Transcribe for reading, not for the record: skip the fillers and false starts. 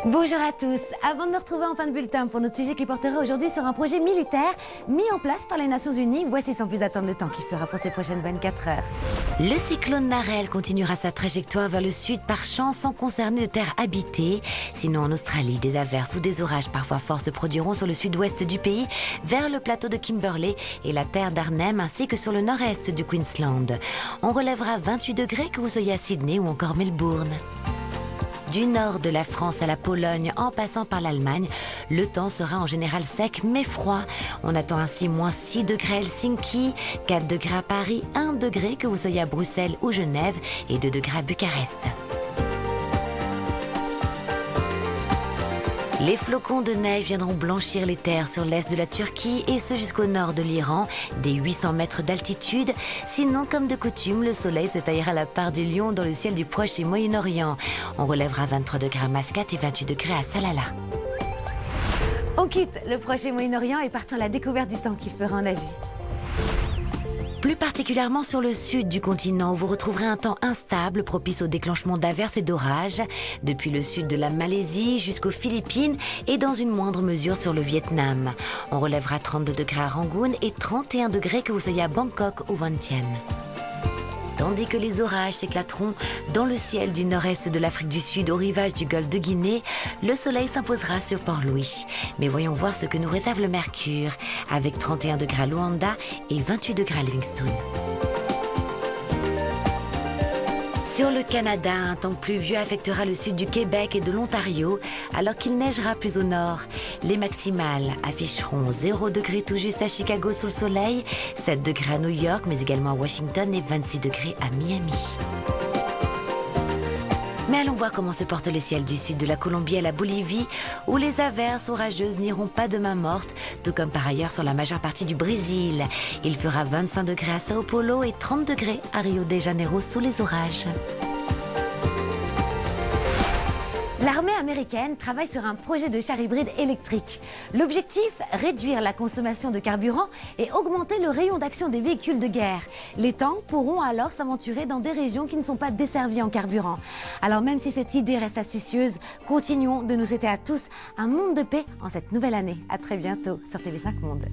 Bonjour à tous. Avant de nous retrouver en fin de bulletin pour notre sujet qui portera aujourd'hui sur un projet militaire mis en place par les Nations Unies, voici sans plus attendre le temps qu'il fera pour ces prochaines 24 heures. Le cyclone Narelle continuera sa trajectoire vers le sud par champs sans concerner de terres habitées. Sinon en Australie, des averses ou des orages parfois forts se produiront sur le sud-ouest du pays, vers le plateau de Kimberley et la terre d'Arnhem, ainsi que sur le nord-est du Queensland. On relèvera 28 degrés que vous soyez à Sydney ou encore Melbourne. Du nord de la France à la Pologne, en passant par l'Allemagne, le temps sera en général sec mais froid. On attend ainsi moins 6 degrés à Helsinki, 4 degrés à Paris, 1 degré que vous soyez à Bruxelles ou Genève et 2 degrés à Bucarest. Les flocons de neige viendront blanchir les terres sur l'est de la Turquie et ce jusqu'au nord de l'Iran, des 800 mètres d'altitude. Sinon, comme de coutume, le soleil se taillera la part du lion dans le ciel du Proche et Moyen-Orient. On relèvera 23 degrés à Mascate et 28 degrés à Salalah. On quitte le Proche et Moyen-Orient et partons à la découverte du temps qu'il fera en Asie. Plus particulièrement sur le sud du continent où vous retrouverez un temps instable propice au déclenchement d'averses et d'orages, depuis le sud de la Malaisie jusqu'aux Philippines et dans une moindre mesure sur le Vietnam. On relèvera 32 degrés à Rangoon et 31 degrés que vous soyez à Bangkok ou Vientiane. Tandis que les orages s'éclateront dans le ciel du nord-est de l'Afrique du Sud au rivage du golfe de Guinée, le soleil s'imposera sur Port-Louis. Mais voyons voir ce que nous réserve le mercure, avec 31 degrés à Luanda et 28 degrés à Livingstone. Sur le Canada, un temps pluvieux affectera le sud du Québec et de l'Ontario, alors qu'il neigera plus au nord. Les maximales afficheront 0 degré tout juste à Chicago sous le soleil, 7 degrés à New York, mais également à Washington et 26 degrés à Miami. Mais allons voir comment se porte le ciel du sud de la Colombie à la Bolivie, où les averses orageuses n'iront pas de main morte, tout comme par ailleurs sur la majeure partie du Brésil. Il fera 25 degrés à Sao Paulo et 30 degrés à Rio de Janeiro sous les orages. L'armée américaine travaille sur un projet de char hybride électrique. L'objectif, réduire la consommation de carburant et augmenter le rayon d'action des véhicules de guerre. Les tanks pourront alors s'aventurer dans des régions qui ne sont pas desservies en carburant. Alors même si cette idée reste astucieuse, continuons de nous souhaiter à tous un monde de paix en cette nouvelle année. À très bientôt sur TV5 Monde.